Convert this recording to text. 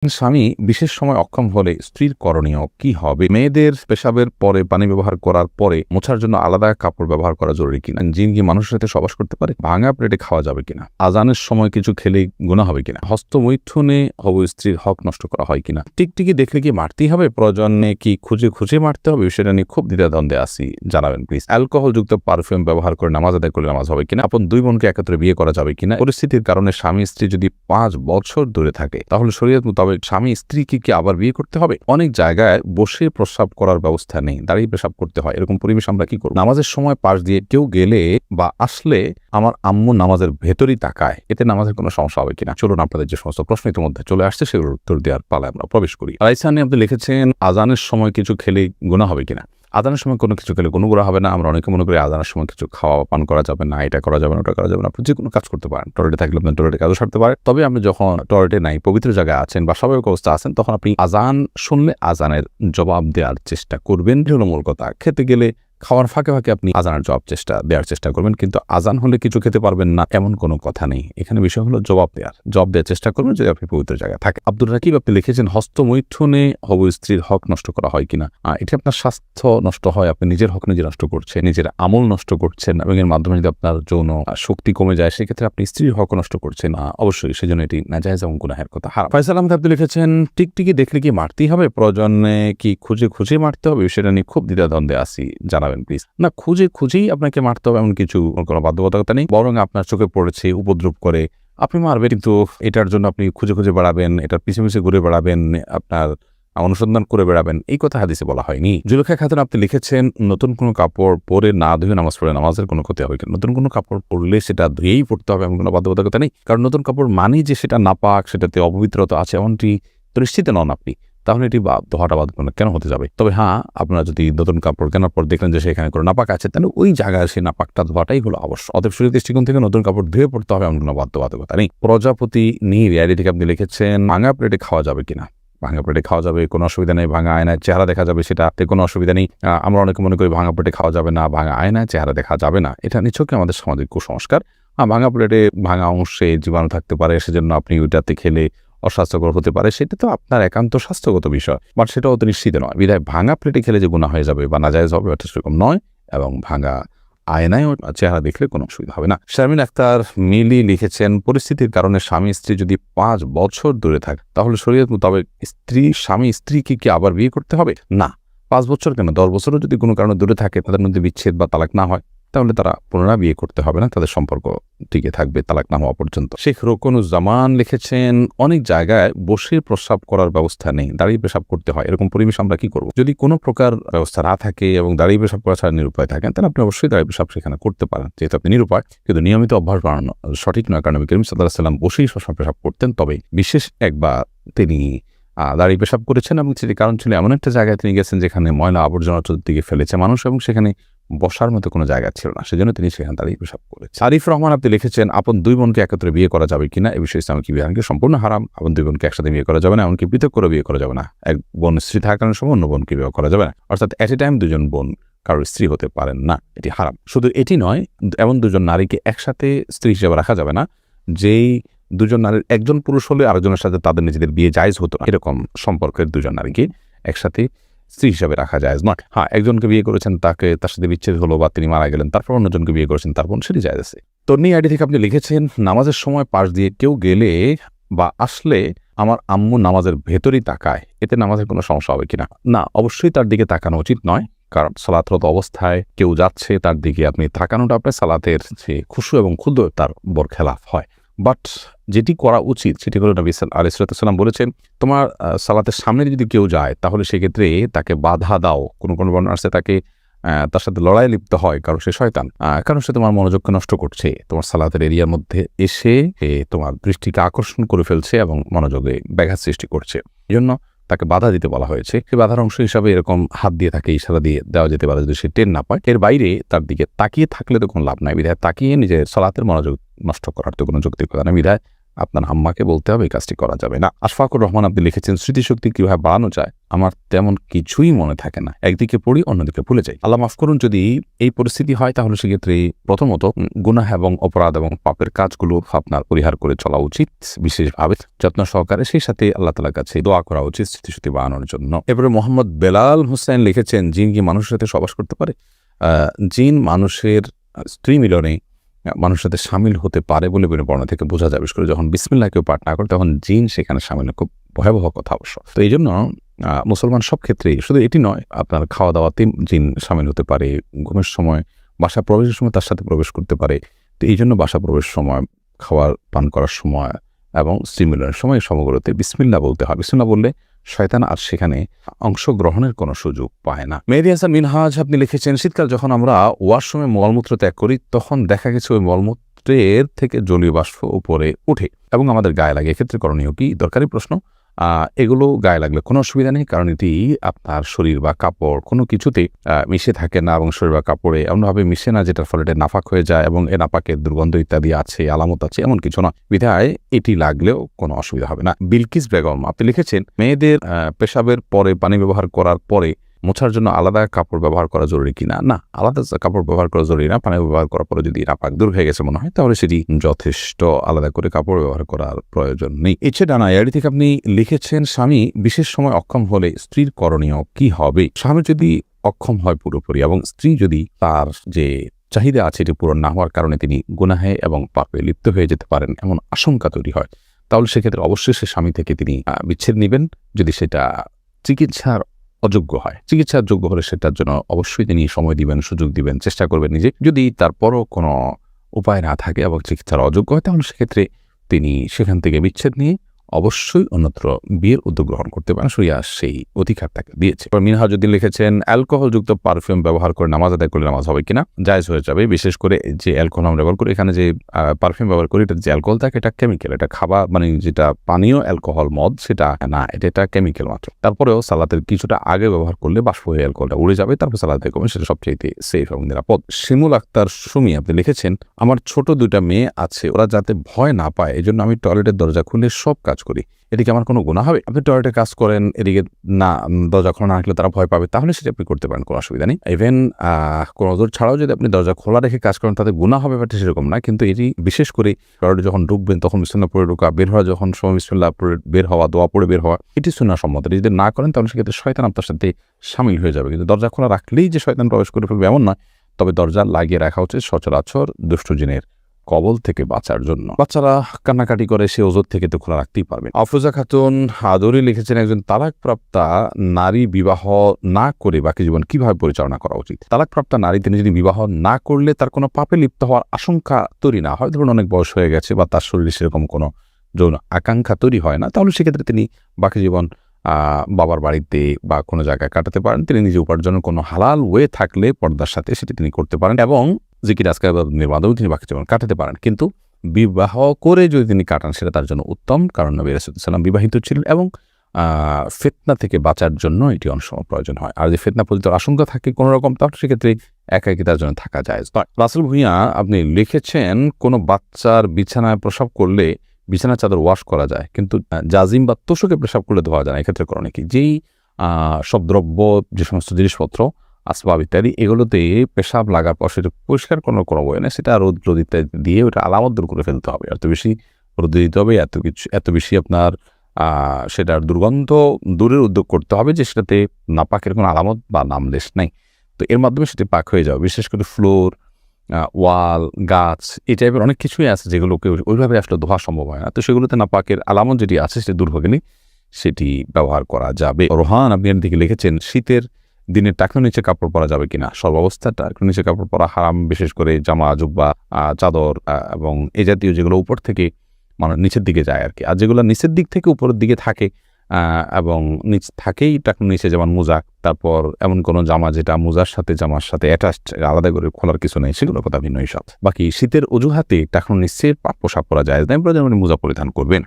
স্বামী বিশেষ সময় অক্ষম হলে স্ত্রীর করণীয় কি হবে? মেয়েদের পেশাবের পরে পানি ব্যবহার করার পরে মোছার জন্য আলাদা কাপড় ব্যবহার করা জরুরি কিনা? জিন কি মানুষের সাথে সবাস করতে পারে? ভাঙা প্লেটে খাওয়া যাবে কিনা? আজানের সময় কিছু খেলে গুনাহ হবে কিনা? হস্তমৈথুনে হবু স্ত্রীর হক নষ্ট করা হয় কিনা? টিকটিকি দেখলে কি মারতেই হবে? প্রয়োজনে কি খুঁজে খুঁজে মারতে হবে? বিষয়টা নিয়ে খুব দ্বিধাদ্বন্দ্বে আছি, জানাবেন প্লিজ। অ্যালকোহল যুক্ত পারফিউম ব্যবহার করে নামাজ আদায় করলে নামাজ হবে কিনা? আপন দুই বোনকে একত্রে বিয়ে করা যাবে কিনা? পরিস্থিতির কারণে স্বামী স্ত্রী যদি 5 বছর দূরে থাকে তাহলে শরীয়ত মোতাবেক স্বামী স্ত্রীকে কি আবার বিয়ে করতে হবে? অনেক জায়গায় বসে প্রস্রাব করার ব্যবস্থা নেই, দাঁড়িয়ে পেশাব করতে হয়। এরকম পরিবেশ আমরা কি করব? নামাজের সময় পাশ দিয়ে কেউ গেলে বা আসলে আমার আম্মু নামাজের ভেতরই তাকায়, এতে নামাজের কোনো সমস্যা হবে কিনা? চলুন আপনাদের যে সমস্ত প্রশ্ন ইতিমধ্যে চলে আসছে সেগুলোর উত্তর দেওয়ার পালায় আমরা প্রবেশ করি। রাইসানি আপনি লিখেছেন আজানের সময় কিছু খেলে গুনাহ হবে কিনা? আজানের সময় কোনো কিছু খেলে কোনো গুনাহ হবে না। আমরা অনেকে মনে করি আজানের সময় কিছু খাওয়া পান করা যাবে না, এটা করা যাবে না, ওটা করা যাবে না। আপনি যে কোনো কাজ করতে পারেন। টয়লেটে থাকলে আপনি টয়লেটে কাজও সারতে পারেন। তবে আপনি যখন টয়লেটে নাই, পবিত্র জায়গায় আছেন বা স্বাভাবিক অবস্থা আছেন, তখন আপনি আজান শুনলে আজানের জবাব দেওয়ার চেষ্টা করবেন। এটা হলো মূল কথা। খেতে গেলে খাওয়ার ফাঁকে ফাঁকে আপনি আজানের দেওয়ার চেষ্টা করবেন, কিন্তু আজান হলে কিছু খেতে পারবেন না এমন কোনো কথা নেই। এখানে বিষয় হলো জবাব দেওয়ার চেষ্টা করবেন যদি আপনি পবিত্র জায়গায় থাকেন। আব্দুর রাকিব আপনি লিখেছেন হস্তমৈথুনে হবু স্ত্রীর হক নষ্ট করা হয় কিনা? এটি আপনার স্বাস্থ্য নষ্ট হয়, আপনি নিজের হক নিজে নষ্ট করছেন, নিজের আমল নষ্ট করছেন এবং এর মাধ্যমে যদি আপনার যৌন শক্তি কমে যায় সেক্ষেত্রে আপনি স্ত্রীর হক নষ্ট করছেন। অবশ্যই সেজন্য এটি নাজায়েজ এবং গুনাহের কথা হারাম। ফয়সাল আহমেদ আপনি লিখেছেন টিকটিকি দেখলে কি মারতেই হবে? প্রয়োজনে কি খুঁজে খুঁজে মারতে হবে? সেটা নিয়ে খুব দ্বিধাদ্বন্দ্বে আছি, জানাবেন প্লিজ। না, খুঁজেই আপনাকে মারতে হবে এমন কিছু কোনো বাধ্যবাধকতা নেই, বরং আপনার চোখে পড়েছে, উপদ্রব করে আপনি মারবেন, কিন্তু এটার জন্য আপনি খুঁজে খুঁজে বেড়াবেন, এটার পিছে পিছে ঘুরে বেড়াবেন, আপনার অনুসন্ধান করে বেড়াবেন, এই কথা হাদিসে বলা হয়নি। জুলেখা খাতুন আপনি লিখেছেন নতুন কোনো কাপড় পরে না ধুয়ে নামাজ পড়ে নামাজের কোনো ক্ষতি হবে কিনা? নতুন কোনো কাপড় পরলে সেটা ধুয়েই পড়তে হবে এমন কোনো বাধ্যবাধকতা নেই, কারণ নতুন কাপড় মানেই যে সেটা নাপাক, সেটাতে অপবিত্রতা আছে এমনটি নিশ্চিত নন আপনি, তাহলে এটি ধোয়াটা বাধ্যবাধকতা কেন হতে যাবে? তবে হ্যাঁ, আপনারা যদি নতুন কাপড় কেনার পর দেখলেন যে সেখানে কোনো নাপাক আছে, তাহলে ওই জায়গায় সেই নাপাকটা ধোয়াটাই হলো অবশ্যই। অতএব শরীর দৃষ্টিকোণ থেকে নতুন কাপড় ধুয়ে পড়তে হবে এমন কোনো বাধ্যবাধকতা নেই। প্রজাপতি নীর আইডি থেকে আপনি লিখেছেন ভাঙা প্লেটে খাওয়া যাবে কিনা? ভাঙা প্লেটে খাওয়া যাবে, কোনো অসুবিধা নেই। ভাঙা আয়নায় চেহারা দেখা যাবে, সেটাতে কোনো অসুবিধা নেই। আমরা অনেকে মনে করি ভাঙা প্লেটে খাওয়া যাবে না, ভাঙা আয়নায় চেহারা দেখা যাবে না, এটা নিছকই আমাদের সামাজিক কুসংস্কার। ভাঙা প্লেটে ভাঙা অংশে জীবাণু থাকতে পারে, সেজন্য আপনি ওইটাতে খেলে অস্বাস্থ্যকর হতে পারে, সেটা তো আপনার একান্ত স্বাস্থ্যগত বিষয়, বাট সেটাও তো নিশ্চিত নয়। বিধায় ভাঙা প্লেটে খেলে যে গুনাহ হয়ে যাবে বা নাজায়েজ হবে এটা সেরকম নয়, এবং ভাঙা আয়নায় চেহারা দেখলে কোনো অসুবিধা হবে না। শারমিন আক্তার মিলি লিখেছেন পরিস্থিতির কারণে স্বামী স্ত্রী যদি 5 বছর দূরে থাকে তাহলে শরীয়ত মোতাবেক স্বামী স্ত্রীকে কি আবার বিয়ে করতে হবে? না, 5 বছর কেন, 10 বছরও যদি কোনো কারণে দূরে থাকে, তাদের মধ্যে বিচ্ছেদ বা তালাক না হয়, তাহলে তারা পুনরায় বিয়ে করতে হবে না, তাদের সম্পর্ক টিকে থাকবে তালাক না হওয়া পর্যন্ত। শেখ রোকনুজ্জামান লিখেছেন অনেক জায়গায় বসে প্রস্রাব করার ব্যবস্থা নেই, দাঁড়িয়ে পেশাব করতে হয়। এরকম পরিবেশ আমরা কি করব? যদি কোনো প্রকার ব্যবস্থা না থাকে এবং দাঁড়িয়ে পেশাব করা ছাড়া নিরুপায় থাকেন, তাহলে আপনি অবশ্যই দাঁড়িয়ে পেশাব সেখানে করতে পারেন, যেহেতু আপনি নিরুপায়। কিন্তু নিয়মিত অভ্যাস বাড়ানো সঠিক নয়, কারণ নবী করিম সাল্লাল্লাহু আলাইহি ওয়াসাল্লাম বসেই সবসময় পেশাব করতেন। তবে বিশেষ একবার তিনি দাঁড়িয়ে পেশাব করেছেন এবং সেটি কারণ ছিল এমন একটা জায়গায় তিনি গেছেন যেখানে ময়লা আবর্জনা চতুর্দিকে ফেলেছে মানুষ এবং সেখানে বসার মতো কোনো জায়গা ছিল না, সেজন্য তিনি সেখানে দাঁড়িয়ে পেশাব করেছেন। আরিফ রহমান আপনি লিখেছেন আপন দুই বোনকে একত্রে বিয়ে করা যাবে কিনা? এই বিষয়ে ইসলামিক বিধানকে সম্পূর্ণ হারাম। আপন দুই বোনকে একসাথে বিয়ে করা যাবে না, এমনকি পৃথক করে বিয়ে করা যাবে না। এক বোন স্ত্রী থাকার সময় অন্য বোনকে বিয়ে করা যাবে না, অর্থাৎ এট এ টাইম দুজন বোন কারোর স্ত্রী হতে পারেন না, এটি হারাম। শুধু এটি নয়, এমন দুজন নারীকে একসাথে স্ত্রী হিসেবে রাখা যাবে না যেই দুজন নারীর একজন পুরুষ হলে আরেকজনের সাথে তাদের নিজেদের বিয়ে জায়েজ হতো না, এরকম সম্পর্কের দুজন নারীকে একসাথে স্ত্রী হিসাবে রাখা জায়েজ নয়। হ্যাঁ, একজনকে বিয়ে করেছেন, তার সাথে বিচ্ছেদ হলো বা তিনি মারা গেলেন, তারপর অন্যজনকে বিয়ে করেছেন, তারপর সেটি জায়েজ আছে। তন্নি আইডি থেকে আপনি লিখেছেন নামাজের সময় পাশ দিয়ে কেউ গেলে বা আসলে আমার আম্মু নামাজের ভেতরই তাকায়, এতে নামাজের কোনো সমস্যা হবে কিনা? না, অবশ্যই তার দিকে তাকানো উচিত নয়, কারণ সালাতরত অবস্থায় কেউ যাচ্ছে তার দিকে আপনি তাকানোটা আপনার সালাতের যে খুশু এবং ক্ষুদ্র তার বরখেলাফ হয়। বাট যেটি করা উচিত সেটি হলো নবী আলাইহিস সালাম বলেছেন তোমার সালাতের সামনে যদি কেউ যায় তাহলে সেক্ষেত্রে তাকে বাধা দাও। কোনো বর্ণনা আছে তাকে তার সাথে লড়াই লিপ্ত হয়, কারণ সে শয়তান, কারণ সে তোমার মনোযোগকে নষ্ট করছে, তোমার সালাতের এরিয়ার মধ্যে এসে তোমার দৃষ্টিকে আকর্ষণ করে ফেলছে এবং মনোযোগে ব্যাঘাত সৃষ্টি করছে। এই জন্য তাকে বাধা দিতে বলা হয়েছে। সে বাধার অংশ হিসাবে এরকম হাত দিয়ে তাকে ইশারা দিয়ে দেওয়া যেতে পারে যদি সে টের না পায়। এর বাইরে তার দিকে তাকিয়ে থাকলে তো কোনো লাভ নাই, বিধায় তাকিয়ে নিজের সালাতের মনোযোগ নষ্ট করার তো কোনো যৌক্তিকতা নেই, বিধায় আপনার আম্মাকে বলতে হবে এই কাজটি করা যাবে না। আশফাকুর রহমান আপনি লিখেছেন, স্মৃতিশক্তি কিভাবে বাড়ানো যায়? আমার তেমন কিছুই মনে থাকে না, একদিকে পড়ি অন্যদিকে ভুলে যাই। আল্লাহ মাফ করুন, যদি এই পরিস্থিতি হয় তাহলে সেক্ষেত্রে প্রথমত গুনাহ এবং অপরাধ এবং পাপের কাজগুলো আপনার পরিহার করে চলা উচিত, বিশেষভাবে যত্ন সহকারে। সেই সাথে আল্লাহ তাআলার কাছে দোয়া করা উচিত স্মৃতিশক্তি বাড়ানোর জন্য। এরপরে মোহাম্মদ বেলাল হোসেন লিখেছেন, জিন কি মানুষের সাথে সহবাস করতে পারে? জিন মানুষের স্ত্রী মিলনে মানুষের সাথে সামিল হতে পারে বলে বর্ণনা থেকে বোঝা যায়। বিশেষ করে যখন বিসমিল্লাহ কেউ পাঠ না করে তখন জিন সেখানে সামিল, খুব ভয়াবহ কথা অবশ্য। তো এই জন্য মুসলমান সব ক্ষেত্রেই, শুধু এটি নয়, আপনার খাওয়া দাওয়াতে জিন সামিল হতে পারে, ঘুমের সময়, বাসা প্রবেশের সময় তার সাথে প্রবেশ করতে পারে। তো এই জন্য বাসা প্রবেশের সময়, খাওয়ার পান করার সময় এবং স্ত্রী মিলনের সময় সমগ্রতে বিসমিল্লাহ বলতে হয়। বিসমিল্লাহ বললে শয়তান আর সেখানে অংশগ্রহণের কোনো সুযোগ পায় না। মেহেদী হাসান মিনহাজ আপনি লিখেছেন, শীতকাল যখন আমরা ওয়াশরুমে মলমূত্র ত্যাগ করি তখন দেখা গেছে ওই মলমূত্রের থেকে জলীয় বাষ্প উপরে ওঠে এবং আমাদের গায়ে লাগে। এক্ষেত্রে করণীয় কি? দরকারি প্রশ্ন। এগুলো গায়ে লাগলে কোনো অসুবিধা নেই, কারণ এটি আপনার শরীর বা কাপড় কোনো কিছুতে মিশে থাকে না এবং শরীর বা কাপড়ে এমনভাবে মিশে না যেটার ফলে এটা নাপাক হয়ে যায় এবং এ নাপাকের দুর্গন্ধ ইত্যাদি আছে, আলামত আছে, এমন কিছু না। বিধায় এটি লাগলেও কোনো অসুবিধা হবে না। বিলকিস বেগম আপনি লিখেছেন, মেয়েদের পেশাবের পরে পানি ব্যবহার করার পরে মোছার জন্য আলাদা কাপড় ব্যবহার করা জরুরি কিনা? না, আলাদা কাপড় ব্যবহার করা জরুরি না। পানি ব্যবহার করার পরে যদি নাপাক দূর হয়ে গেছে মনে হয় তাহলে সেটি যথেষ্ট, আলাদা করে কাপড় ব্যবহার করার প্রয়োজন নেই। এছাড়া ডানা এআইডি থেকে আপনি লিখেছেন, স্বামী বিশেষ সময় অক্ষম হলে স্ত্রীর করণীয় কি হবে? স্বামী যদি অক্ষম হয় পুরোপুরি এবং স্ত্রী যদি তার যে চাহিদা আছে এটি পূরণ না হওয়ার কারণে তিনি গুনাহে এবং পাপে লিপ্ত হয়ে যেতে পারেন, এমন আশঙ্কা তৈরি হয়, তাহলে সেক্ষেত্রে অবশ্যই সে স্বামী থেকে তিনি বিচ্ছেদ নেবেন। যদি সেটা চিকিৎসার অযোগ্য হয়, চিকিৎসার যোগ্য হলে সেটার জন্য অবশ্যই তিনি সময় দিবেন, সুযোগ দিবেন, চেষ্টা করবেন নিজে। যদি তারপরও কোনো উপায় না থাকে এবং চিকিৎসার অযোগ্য হয় তাহলে সেক্ষেত্রে তিনি সেখান থেকে বিচ্ছেদ নিয়ে অবশ্যই অন্যত্র বিয়ের উদ্যোগ গ্রহণ করতে পারেন। শরিয়া সেই অধিকার তাকে দিয়েছে। মিনহাজউদ্দিন লিখেছেন, অ্যালকোহলযুক্ত পারফিউম ব্যবহার করে নামাজ আদায় করলে নামাজ হবে কিনা? জায়েজ হয়ে যাবে। বিশেষ করে যে অ্যালকোহল আমরা ব্যবহার করি, এখানে যে পারফিউম ব্যবহার করি এটা যে অ্যালকোহল থাকে এটা কেমিক্যাল, এটা খাবার মানে যেটা পানীয় অ্যালকোহল মদ সেটা না, এটা কেমিক্যাল মাত্র। তারপরেও সালাতের কিছুটা আগে ব্যবহার করলে বাষ্প হয়ে অ্যালকোহলটা উড়ে যাবে, তারপর সালাতে কমে, সেটা সবচেয়ে সেফ এবং নিরাপদ। শিমুল আক্তার সুমি আপনি লিখেছেন, আমার ছোট 2টা মেয়ে আছে, ওরা যাতে ভয় না পায় এই জন্য আমি টয়লেটের দরজা খুলে সব কাজ করি, এদিকে আমার কোনো গুনাহ হবে? আপনি টয়লেটে কাজ করেন, এদিকে না দরজা খোলা না রাখলে তারা ভয় পাবে, তাহলে সেটা আপনি করতে পারেন, কোনো অসুবিধা নেই। ইভেন কোনো ওজোর ছাড়াও যদি আপনি দরজা খোলা রেখে কাজ করেন তাতে গুনাহ হবে ব্যাপারটা সেরকম না, কিন্তু এটি বিশেষ করে টয়লেটে যখন ঢুকবেন তখন বিসমিল্লাহ পড়ে ঢোকা, বের হওয়া যখন সময় বিসমিল্লাহ পড়ে বের হওয়া, দোয়া পড়ে বের হওয়া, এটি সুন্নাহ সম্মত। যদি না করেন তাহলে সেক্ষেত্রে শয়তান আপনার সাথে শামিল হয়ে যাবে। কিন্তু দরজা খোলা রাখলেই যে শয়তান প্রবেশ করে ফেলবে এমন নয়, তবে দরজা লাগিয়ে রাখা উচিত সচরাচর দুষ্ট জিনের কবল থেকে বাঁচার জন্য। বাচ্চারা কান্নাকাটি করে, সে ওজোর থেকে তো খোলা রাখতেই পারবে। আফরোজা খাতুন আদরি লিখেছেন, একজন তালাকপ্রাপ্তা নারী বিবাহ না করে বাকি জীবন কিভাবে পরিচালনা করা উচিত? তালাকপ্রাপ্তা নারী তিনি যদি বিবাহ না করলে তার কোনো পাপে লিপ্ত হওয়ার আশঙ্কা তৈরি না হয়, ধরুন অনেক বয়স হয়ে গেছে বা তার শরীরে সেরকম কোনো যৌন আকাঙ্ক্ষা তৈরি হয় না, তাহলে সেক্ষেত্রে তিনি বাকি জীবন বাবার বাড়িতে বা কোনো জায়গায় কাটাতে পারেন। তিনি নিজে উপার্জনের কোনো হালাল ওয়ে থাকলে পর্দার সাথে সেটি তিনি করতে পারেন এবং জিকির আজকার নির্মাণেও তিনি বাকি জীবন কাটাতে পারেন। কিন্তু বিবাহ করে যদি তিনি কাটান সেটা তার জন্য উত্তম, কারণ নবী রাসূলুল্লাহ সাল্লাল্লাহু আলাইহি ওয়াসাল্লাম বিবাহিত ছিলেন এবং ফিতনা থেকে বাঁচার জন্য এটি অনেক সময় প্রয়োজন হয়। আর যদি ফিতনা পতিত আশঙ্কা থাকে কোনো রকম, তাহলে সেক্ষেত্রে একাকী তার জন্য থাকা যায়। রাসেল ভূঁইয়া আপনি লিখেছেন, কোনো বাচ্চার বিছানায় প্রসাব করলে বিছানার চাদর ওয়াশ করা যায়, কিন্তু জাজিম বা তোষকে প্রসাব করলে ধোয়া যায় না, এক্ষেত্রে করণীয় কি? যেই সব দ্রব্য, যে সমস্ত জিনিসপত্র, আসবাব ইত্যাদি, এগুলোতে পেশাব লাগার পর সেটা পরিষ্কার কোনো বই না, সেটা রোদ ইত্যাদি দিয়ে ওটা আলামত দূর করে ফেলতে হবে। এত বেশি রোদ দিতে হবে, এত বেশি আপনার সেটার দুর্গন্ধ দূরের উদ্যোগ করতে হবে যে সেটাতে নাপাকের কোনো আলামত বা নামলেশ নাই। তো এর মাধ্যমে সেটি পাক হয়ে যাবে। বিশেষ করে ফ্লোর, ওয়াল, গাছ, এই টাইপের অনেক কিছুই আছে যেগুলোকে ওইভাবে আসলে ধোয়া সম্ভব হয় না। তো সেগুলোতে নাপাকের আলামত যেটি আছে সেটি দূর হয়ে গেলে সেটি ব্যবহার করা যাবে। রোহান আপনি এর দিকে লিখেছেন, শীতের দিনে টাকনোর নিচে কাপড় পরা যাবে কিনা? সর্বাবস্থা টাকনোর নিচে কাপড় পরা হারাম, বিশেষ করে জামা, জুব্বা, চাদর এবং এই জাতীয় যেগুলো উপর থেকে মানে নিচের দিকে যায় আর কি। আর যেগুলো নিচের দিক থেকে উপরের দিকে থাকে এবং নিচ থাকেই টাকনোর নিচে, যেমন মোজা, তারপর এমন কোনো জামা যেটা মোজার সাথে জামার সাথে অ্যাটাচড, আলাদা করে খোলার কিছু নেই, সেগুলোর কথা ভিন্ন হিসাব। বাকি শীতের অজুহাতে টাকনোর নিচে পোশাক পরা যায় না, প্রয়োজন মোজা পরিধান করবেন।